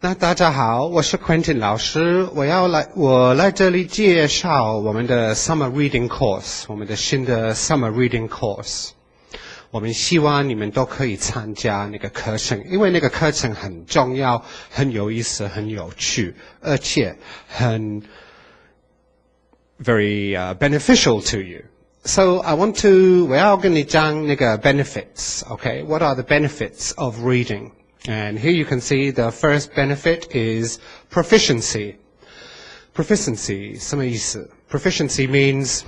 那大家好，我是 Quentin 老师，我来这里介绍我们的 Summer Reading Course， 我们的新的 Summer Reading Course。我们希望你们都可以参加那个课程，因为那个课程很重要、很有意思、很有趣，而且很 very beneficial to you. So我要跟你讲那个 benefits, okay? What are the benefits of reading? And here you can see the first benefit is proficiency. Proficiency, 什么意思? Proficiency means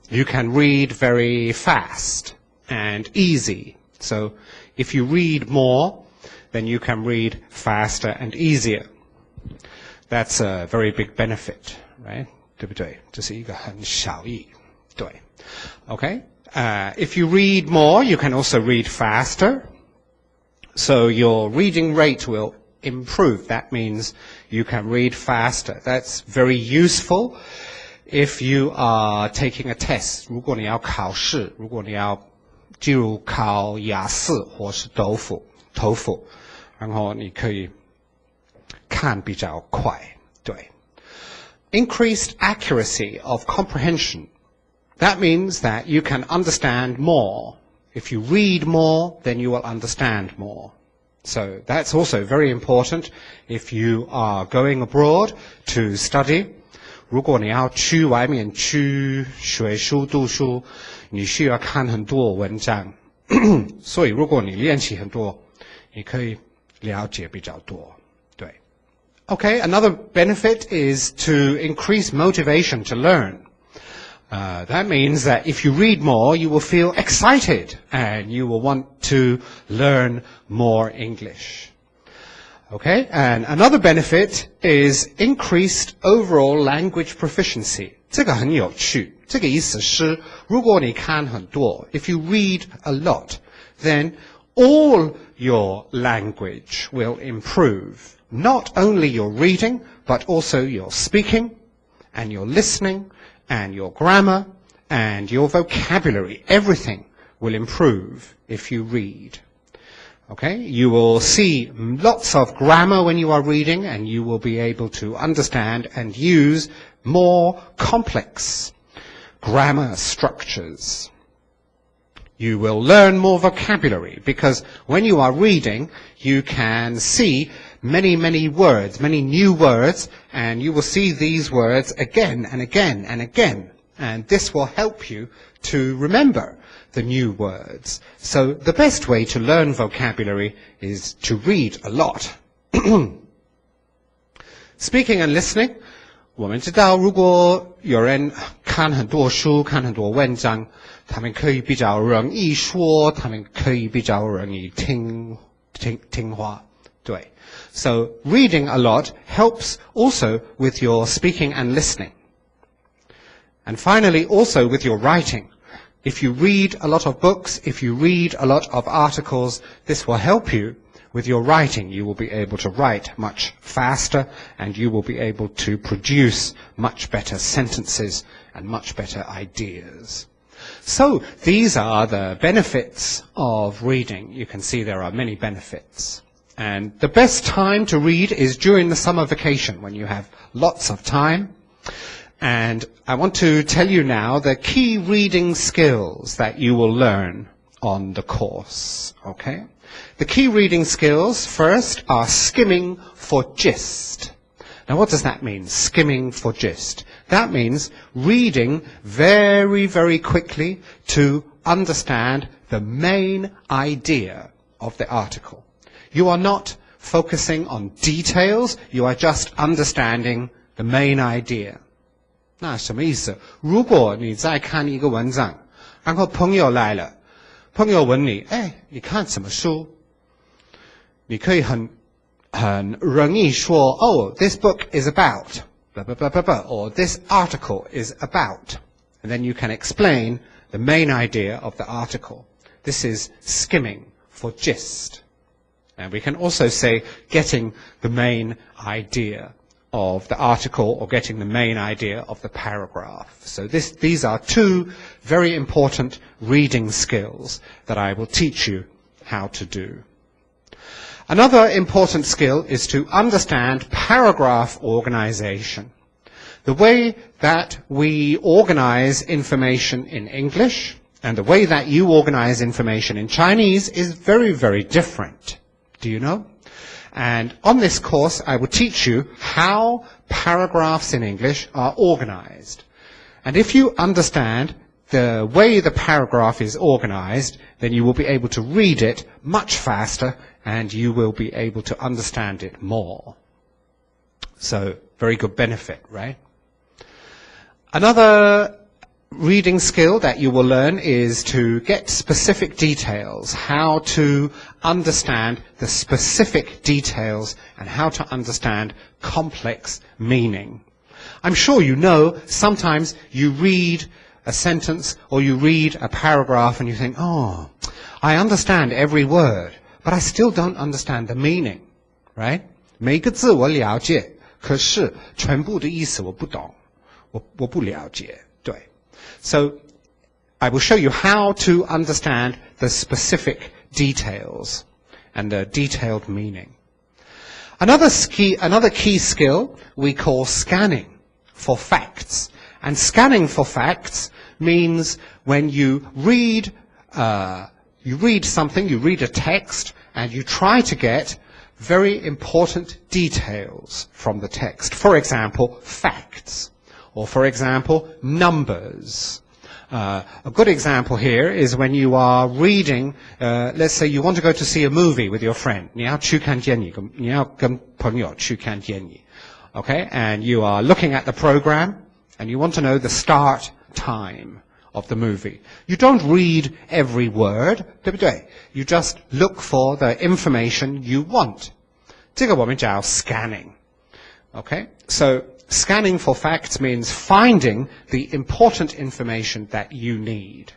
you can read very fast and easy. So if you read more, then you can read faster and easier. That's a very big benefit, right? 对不对？这是一个很小意。对。Okay? If you read more, you can also read faster. So your reading rate will improve. That means you can read faster. That's very useful if you are taking a test. 如果你要考试，如果你要例如考雅思或是TOEFL，然后你可以看比较快。对。Increased accuracy of comprehension. That means that you can understand more. If you read more, then you will understand more. So that's also very important if you are going abroad to study. 如果你要去外面去学书读书，你需要看很多文章。所以如果你练习很多，你可以了解比较多。对。Okay, another benefit is to increase motivation to learn. That means that if you read more, you will feel excited and you will want to learn more English. Okay, and another benefit is increased overall language proficiency. 这个很有趣，这个意思是，如果你看很多 if you read a lot, then all your language will improve. Not only your reading, but also your speaking and your listening and your grammar and your vocabulary. Everything will improve if you read. Okay? You will see lots of grammar when you are reading, and you will be able to understand and use more complex grammar structures. You will learn more vocabulary because when you are reading, you can see many words, many new words, and you will see these words again and again and again. And this will help you to remember the new words. So the best way to learn vocabulary is to read a lot. Speaking and listening, 我们知道如果有人看很多书，看很多文章，他们可以比较容易说，他们可以比较容易听话。对。So reading a lot helps also with your speaking and listening. And finally, also with your writing. If you read a lot of books, if you read a lot of articles, this will help you with your writing. You will be able to write much faster, and you will be able to produce much better sentences and much better ideas. So these are the benefits of reading. You can see there are many benefits. And the best time to read is during the summer vacation, when you have lots of time. And I want to tell you now the key reading skills that you will learn on the course, okay? The key reading skills, first, are skimming for gist. Now, what does that mean, skimming for gist? That means reading very quickly to understand the main idea of the article. You are not focusing on details, you are just understanding the main idea. 那什么意思？如果你在看一个文章，然后朋友来了，朋友问你，你看什么书？你可以很容易说 ，Oh, this book is about blah blah blah blah blah, or this article is about, and then you can explain the main idea of the article. This is skimming for gist. And we can also say getting the main idea of the article or getting the main idea of the paragraph. So these are two very important reading skills that I will teach you how to do. Another important skill is to understand paragraph organization. The way that we organize information in English and the way that you organize information in Chinese is very, very different. Do you know? And on this course, I will teach you how paragraphs in English are organized. And if you understand the way the paragraph is organized, then you will be able to read it much faster and you will be able to understand it more. So, very good benefit, right? Another reading skill that you will learn is to get specific details, how to understand the specific details and how to understand complex meaning. I'm sure you know sometimes you read a sentence or you read a paragraph and you think, oh, I understand every word, but I still don't understand the meaning, right? 每个字我了解，可是全部的意思我不懂，我不了解，对。So, I will show you how to understand the specific details and the detailed meaning. Another key skill we call scanning for facts. And scanning for facts means when you read something, you read a text, and you try to get very important details from the text. For example, facts. Or for example, numbers. A good example here is when you are reading, let's say you want to go to see a movie with your friend. 你要去看电影，你要跟朋友去看电影. Okay? And you are looking at the program, and you want to know the start time of the movie. You don't read every word, 对不对? You just look for the information you want. 这个我们叫 scanning. Okay? So, scanning for facts means finding the important information that you need.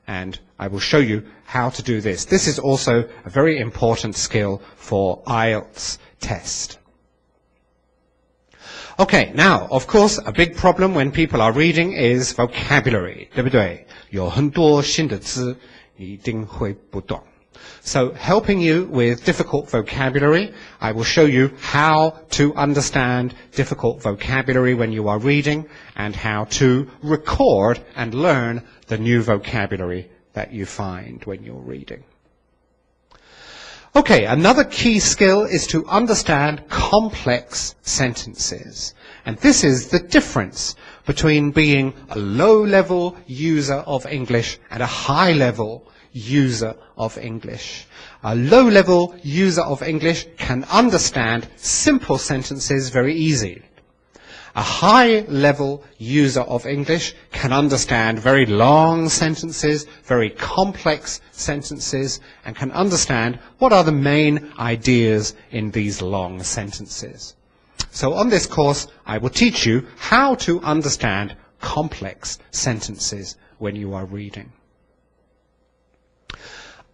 And I will show you how to do this. This is also a very important skill for IELTS test. Okay, now, of course, a big problem when people are reading is vocabulary, 对不对? 有很多新的字，你一定会不懂. So, helping you with difficult vocabulary, I will show you how to understand difficult vocabulary when you are reading and how to record and learn the new vocabulary that you find when you're reading. Okay, another key skill is to understand complex sentences. And this is the difference between being a low-level user of English and a high-level user of English. A low-level user of English can understand simple sentences very easily. A high-level user of English can understand very long sentences, very complex sentences, and can understand what are the main ideas in these long sentences. So on this course, I will teach you how to understand complex sentences when you are reading.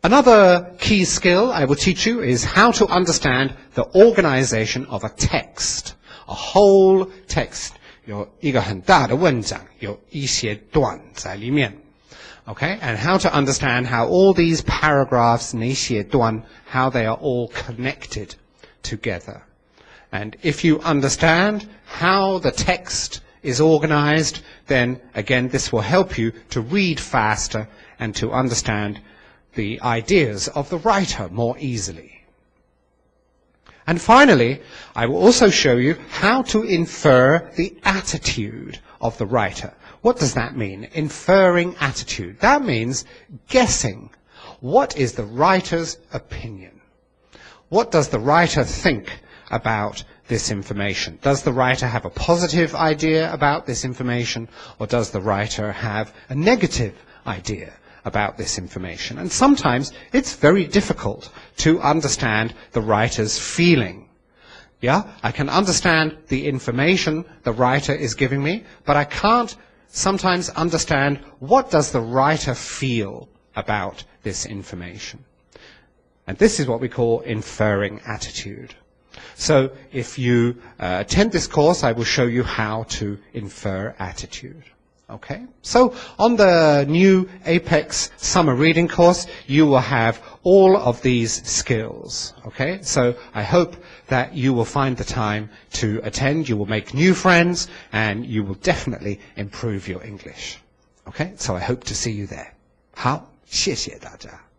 Another key skill I will teach you is how to understand the organization of a text. A whole text 有一个很大的文章，有一些段在里面. Okay, and how to understand how all these paragraphs 那些段 how they are all connected together. And if you understand how the text is organized, then again this will help you to read faster and to understand the ideas of the writer more easily. And finally, I will also show you how to infer the attitude of the writer. What does that mean? Inferring attitude. That means guessing. What is the writer's opinion? What does the writer think about this information? Does the writer have a positive idea about this information, or does the writer have a negative idea about this information? And sometimes it's very difficult to understand the writer's feeling. Yeah, I can understand the information the writer is giving me, but I can't sometimes understand what does the writer feel about this information. And this is what we call inferring attitude. So if you attend this course, I will show you how to infer attitude. Okay, so on the new Apex Summer Reading course, you will have all of these skills. Okay, so I hope that you will find the time to attend, you will make new friends, and you will definitely improve your English. Okay, so I hope to see you there. 好，谢谢大家。